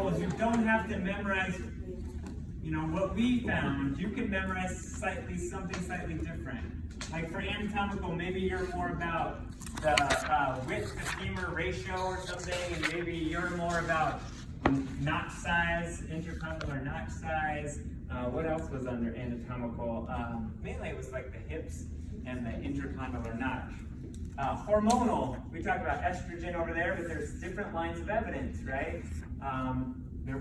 levels, you don't have to memorize, what we found. You can memorize something slightly different. Like for anatomical, maybe you're more about the width to femur ratio or something, and maybe you're more about notch size, intercondylar notch size. What else was under anatomical? Mainly it was like the hips and the intercondylar notch. Hormonal, we talked about estrogen over there, but there's different lines of evidence, right?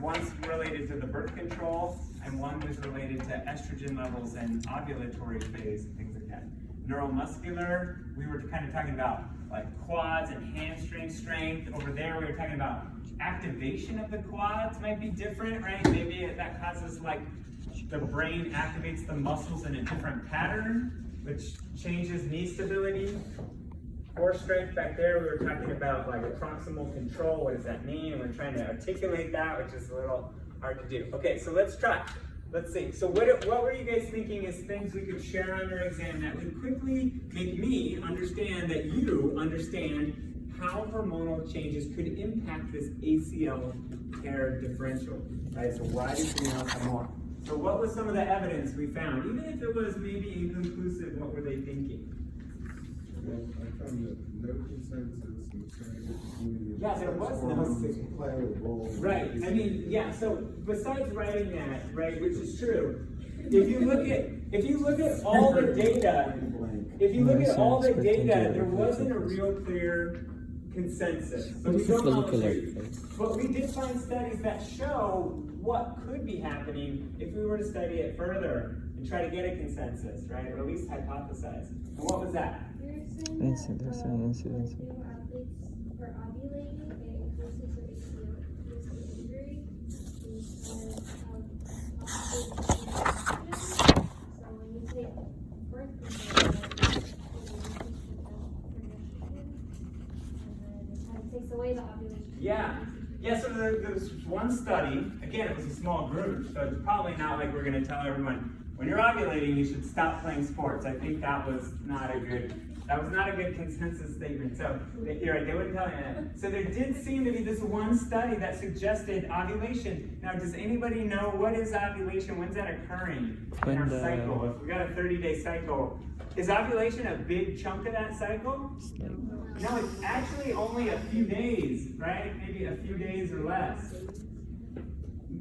One's related to the birth control, and one was related to estrogen levels and ovulatory phase and things like that. Neuromuscular, we were kind of talking about like quads and hamstring strength. Over there, we were talking about activation of the quads might be different, right? Maybe that causes like the brain activates the muscles in a different pattern, which changes knee stability. Core strength back there, we were talking about like proximal control. What does that mean? And we're trying to articulate that, which is a little hard to do. Okay, so let's try. Let's see. So what were you guys thinking as things we could share on your exam that would quickly make me understand that you understand how hormonal changes could impact this ACL tear differential, right? So why do females have more? So what was some of the evidence we found? Even if it was maybe inconclusive, what were they thinking? Well, I found that no consensus in the scientific community. Yeah, there was no play a role. Right. I mean, yeah. So besides writing that, right, which is true, if you look at all the data, there wasn't a real clear consensus. So we don't know. But we did find studies that show what could be happening if we were to study it further and try to get a consensus, right, or at least hypothesize. And what was that? Incidence. Athletes are ovulating, it increases the ACL injury because of oxygen. So when you take birth control, it kind of takes away the ovulation. Yeah. Yeah, so there was one study, again, it was a small group, so it's probably not like we're going to tell everyone, when you're ovulating, you should stop playing sports. I think that was not a good consensus statement. So you're right, they wouldn't tell you that. So there did seem to be this one study that suggested ovulation. Now, does anybody know what is ovulation? When's that occurring in our cycle? If we got a 30-day cycle, is ovulation a big chunk of that cycle? No, it's actually only a few days, right? Maybe a few days or less.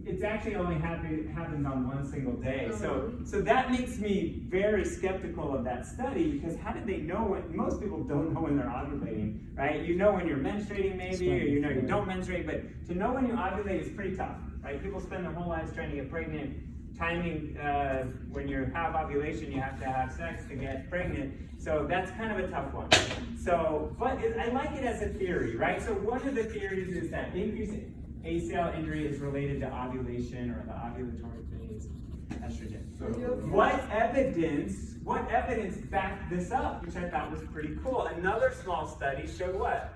It's actually only happens on one single day. So that makes me very skeptical of that study, because how did they know when? Most people don't know when they're ovulating, right? You know when you're menstruating maybe, or you know you don't menstruate, but to know when you ovulate is pretty tough, right? People spend their whole lives trying to get pregnant. Timing, when you have ovulation, you have to have sex to get pregnant. So that's kind of a tough one. So, but I like it as a theory, right? So one of the theories is that increasing ACL injury is related to ovulation or the ovulatory phase estrogen. So what evidence backed this up, which I thought was pretty cool. Another small study showed what?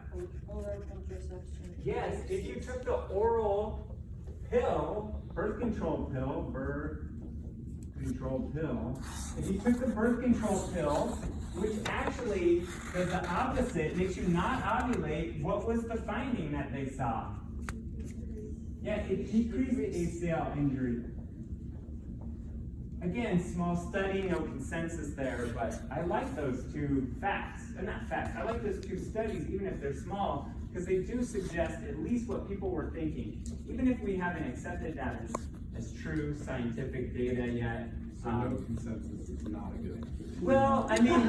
Oral contraception. Yes, if you took the oral pill, birth control pill, if you took the birth control pill, which actually does the opposite, makes you not ovulate, what was the finding that they saw? Yeah, it decreased ACL injury. Again, small study, no consensus there, but I like those two facts. Not facts, I like those two studies, even if they're small, because they do suggest at least what people were thinking. Even if we haven't accepted that as true scientific data yet. So no consensus is not a good thing. Well, I mean,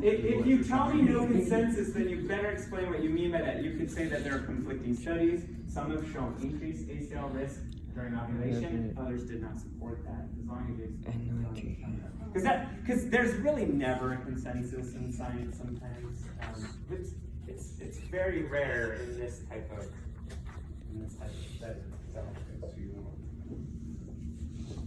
if you tell me no consensus, then you better explain what you mean by that. You could say that there are conflicting studies. Some have shown increased ACL risk during ovulation. Others did not support that. As long as because there's really never a consensus in science sometimes. It's very rare in this type of study. So.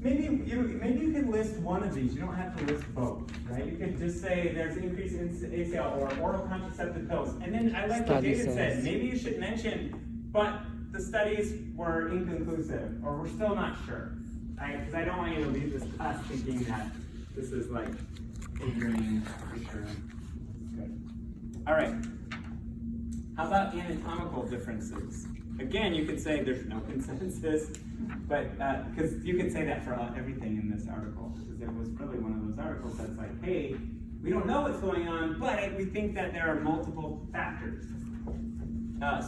Maybe you can list one of these. You don't have to list both, right? You could just say there's increase in ACL or oral contraceptive pills. And then I like what David said. Maybe you should mention, but the studies were inconclusive, or we're still not sure, right? Because I don't want you to leave this class thinking that this is like ingrained for sure. Good. All right. How about anatomical differences? Again, you could say there's no consensus, but because you could say that for everything in this article, because it was really one of those articles that's like, hey, we don't know what's going on, but we think that there are multiple factors.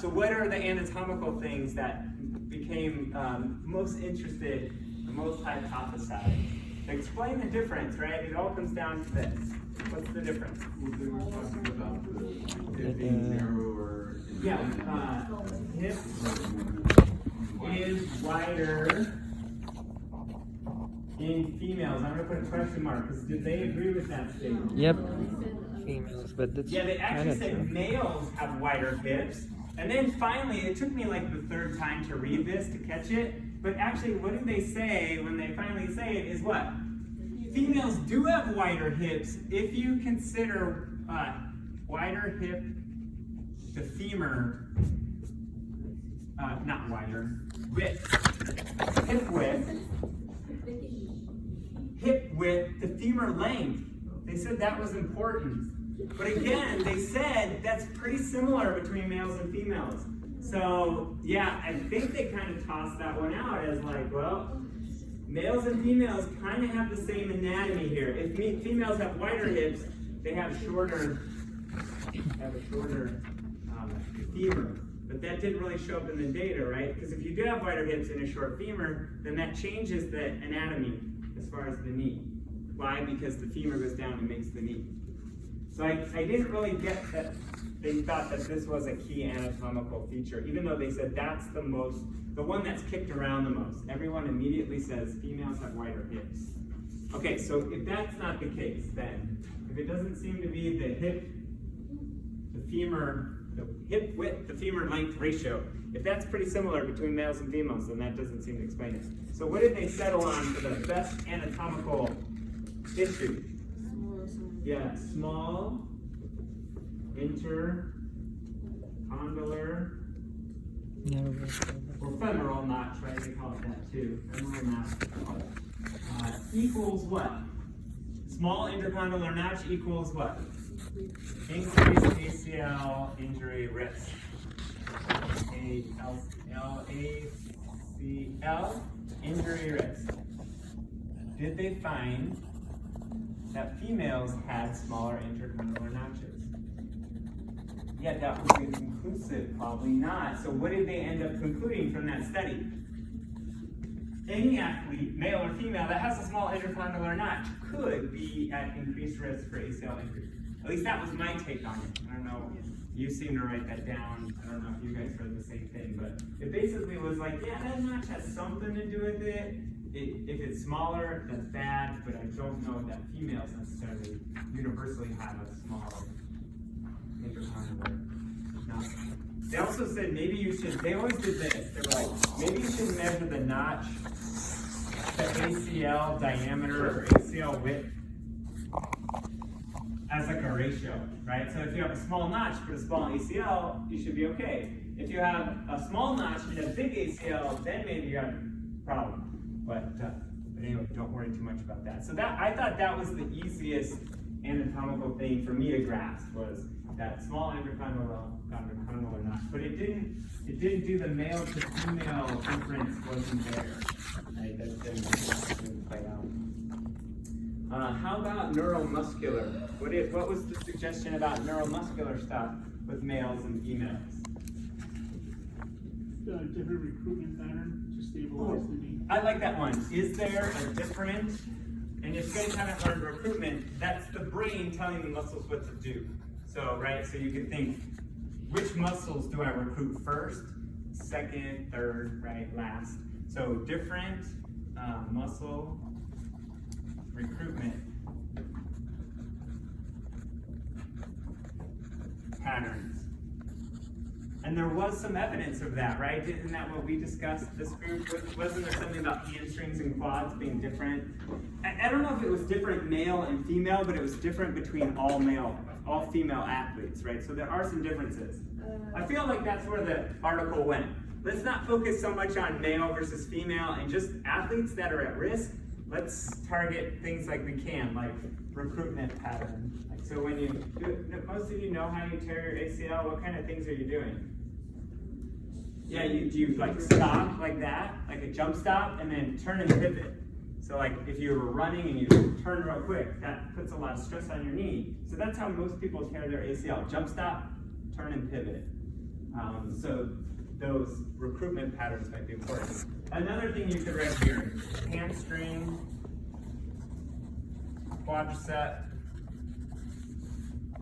So what are the anatomical things that became most interested, the most hypothesized? Explain the difference, right? It all comes down to this. What's the difference? Well, they were talking about the hip being narrower. Yeah, hip is wider in females. I'm going to put a question mark because did they agree with that statement? Yep. Females, but that's Yeah, they kind actually of said true. males have wider hips. And then finally, it took me like the third time to read this to catch it. But actually, what did they say when they finally say it is what? Females do have wider hips if you consider wider hip, the femur, not wider, width, hip width, the femur length. They said that was important. But again, they said that's pretty similar between males and females. So yeah, I think they kind of tossed that one out as like, well, males and females kind of have the same anatomy here. If females have wider hips, they have a shorter femur. But that didn't really show up in the data, right? Because if you do have wider hips and a short femur, then that changes the anatomy as far as the knee. Why? Because the femur goes down and makes the knee. So I didn't really get that they thought that this was a key anatomical feature, even though they said that's the one that's kicked around the most. Everyone immediately says females have wider hips. Okay, so if that's not the case, then if it doesn't seem to be the hip width, the femur length ratio, if that's pretty similar between males and females, then that doesn't seem to explain it. So what did they settle on for the best anatomical issue? Yeah, small, intercondylar, or femoral notch, right? They call it that too. Femoral notch. Equals what? Small intercondylar notch equals what? Increased ACL injury risk. ACL injury risk. Did they find that females had smaller intercondylar notches? Yeah, that was inconclusive, probably not. So what did they end up concluding from that study? Any athlete, male or female, that has a small intercondylar notch could be at increased risk for ACL injury. At least that was my take on it. I don't know, you seem to write that down. I don't know if you guys read the same thing, but it basically was like, yeah, that notch has something to do with it. If it's smaller, that's bad, but I don't know that females necessarily universally have a smaller intercondylar notch. They also said maybe you should, they always did this, they were like, maybe you should measure the notch, the ACL diameter or ACL width as like a ratio, right? So if you have a small notch but a small ACL, you should be okay. If you have a small notch and a big ACL, then maybe you have a problem. But anyway, don't worry too much about that. So that I thought that was the easiest anatomical thing for me to grasp was that small intercondylar notch. But it didn't do the male to female difference wasn't there. Right? That didn't play out. How about neuromuscular? What was the suggestion about neuromuscular stuff with males and females? Different recruitment pattern to stabilize the knee. I like that one. Is there a different, and if you guys haven't learned recruitment, that's the brain telling the muscles what to do. So, right, so you can think, which muscles do I recruit first, second, third, right, last? So different muscle recruitment patterns. And there was some evidence of that, right? Isn't that what we discussed this group? Wasn't there something about hamstrings and quads being different? I don't know if it was different male and female, but it was different between all female athletes, right? So there are some differences. I feel like that's where the article went. Let's not focus so much on male versus female and just athletes that are at risk. Let's target things like we can, like recruitment pattern. Like, so when you do, most of you know how you tear your ACL, what kind of things are you doing? Yeah, you like stop like that, like a jump stop, and then turn and pivot. So like if you were running and you turn real quick, that puts a lot of stress on your knee. So that's how most people tear their ACL. Jump stop, turn and pivot. So those recruitment patterns might be important. Another thing you could write here, hamstring, quadricep,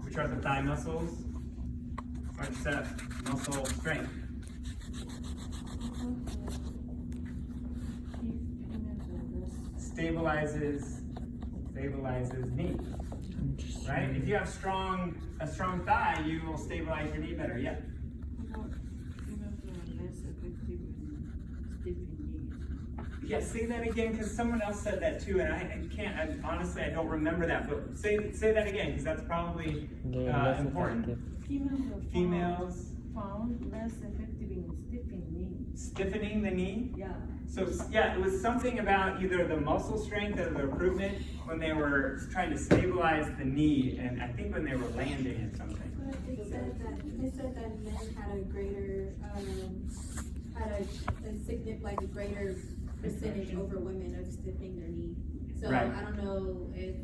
which are the thigh muscles, quadricep muscle strength. Stabilizes knee, right? If you have a strong thigh, you will stabilize your knee better. Yeah. Yeah, say that again, because someone else said that too, and I honestly, I don't remember that, but say that again, because that's probably important. Females found less effective in stiffening. Stiffening the knee? Yeah. So yeah, it was something about either the muscle strength or the recruitment when they were trying to stabilize the knee, and I think when they were landing or something. But they said that men had a greater, like a greater percentage over women of stiffening their knee. So Right. I don't know if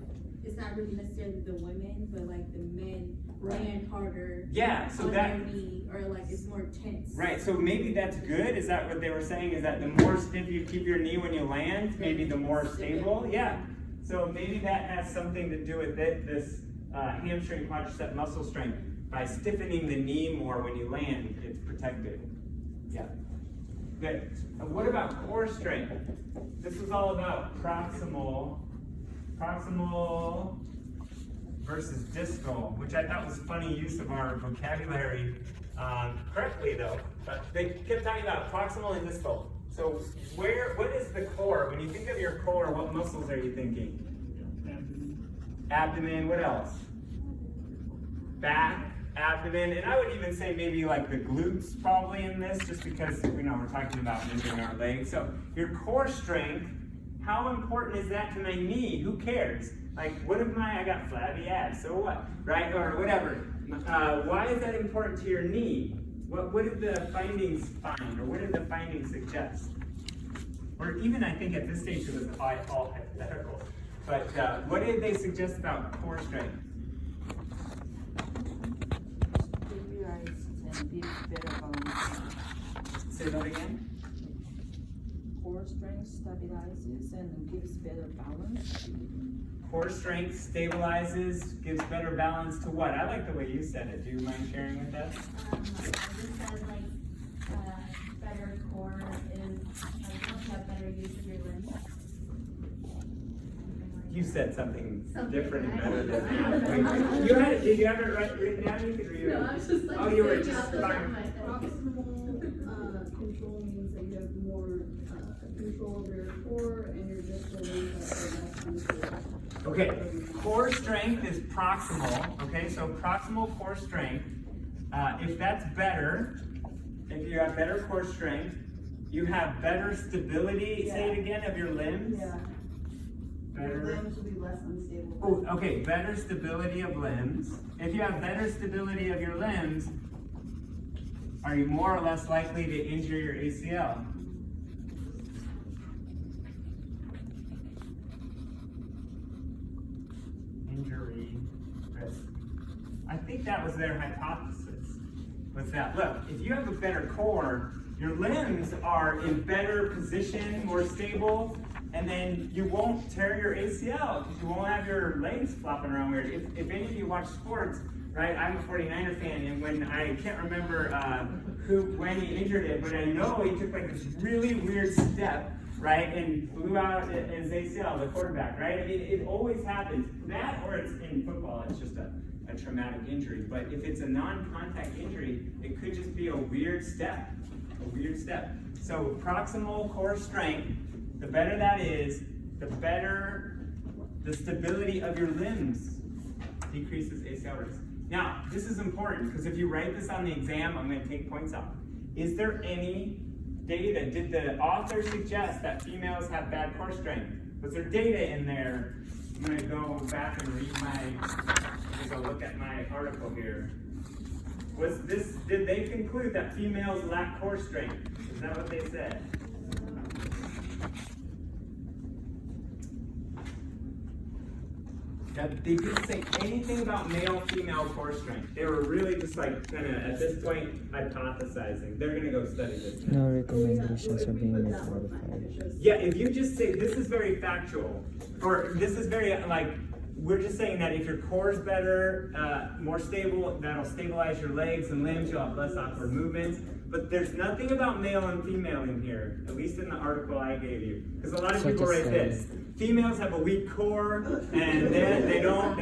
it's not really necessarily the women, but like the men land harder Yeah, so on that, their knee, or like it's more tense. right, so maybe that's good. Is that what they were saying? Is that the more stiff you keep your knee when you land, maybe the more stable? Yeah. So maybe that has something to do with it, this hamstring quadricep muscle strength. By stiffening the knee more when you land, it's protected. Yeah. Good. What about core strength? This is all about proximal versus distal, which I thought was funny use of our vocabulary, correctly though, but they kept talking about proximal and distal. So what is the core? When you think of your core, what muscles are you thinking? Abdomen, what else? Back, abdomen, and I would even say maybe like the glutes probably in this, just because we're talking about moving our legs. So your core strength, how important is that to my knee? Who cares? Like, what if I got flabby abs? So what? Right? Or whatever. Why is that important to your knee? What did the findings find? Or what did the findings suggest? Or even I think at this stage it was all hypothetical. But what did they suggest about core strength? And gives better balance. Say that again? Core strength stabilizes and gives better balance. Core strength stabilizes, gives better balance to what? I like the way you said it. Do you mind sharing with us? I just said better core is helps you have better use of your limbs. You said something Something different and I better don't than know. that. You had it, did you have it written down? You could read it. No, I was just like, Oh, you were saying just out the top of fine. my head. Proximal control means that you have more control over your core, and your distal means that you're less control. Okay, core strength is proximal. Okay, so proximal core strength. If that's better, if you have better core strength, you have better stability. Say it again, of your limbs. Yeah. Your Better. limbs will be less unstable. Oh, okay, better stability of limbs. If you have better stability of your limbs, are you more or less likely to injure your ACL? Injury risk. I think that was their hypothesis. Was that, look, if you have a better core, your limbs are in better position, more stable, and then you won't tear your ACL because you won't have your legs flopping around weird. If any of you watch sports, right, I'm a 49er fan, and when I can't remember when he injured it, but I know he took like this really weird step, right, and blew out his ACL, the quarterback, right? I mean, it always happens. That, or it's in football, it's just a traumatic injury. But if it's a non-contact injury, it could just be a weird step. So proximal core strength, the better that is, the better the stability of your limbs decreases ACL risk. Now, this is important because if you write this on the exam, I'm going to take points off. Is there any data? Did the author suggest that females have bad core strength? Was there data in there? I'm going to go back and read go look at my article here. Was this, did they conclude that females lack core strength? Is that what they said? That they didn't say anything about male-female core strength. They were really just like kind of at this point hypothesizing. They're gonna go study this now. No recommendations are being modified. Yeah, if you just say this is very factual, or this is very like we're just saying that if your core is better, more stable, that'll stabilize your legs and limbs. You'll have less awkward movements. But there's nothing about male and female in here, at least in the article I gave you. Because a lot of So people to write say- this. Females have a weak core, and then they don't,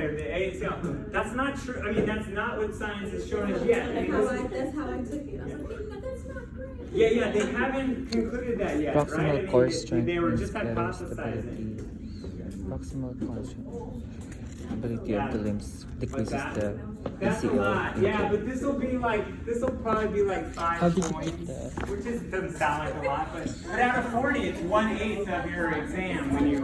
that's not true. I mean, that's not what science has shown us yet. I mean, That's how I took it. I was like, no, that's not great. yeah, they haven't concluded that yet, right? I Proximal mean, core strength they were means just better hypothesizing. stability. Proximal core strength. Ability of the limbs What's decreases that? the That's a PCO. lot. Yeah, but this will probably be like 5 How did you points, get that? which doesn't sound like a lot, but out of 40, it's 1/8 of your exam when you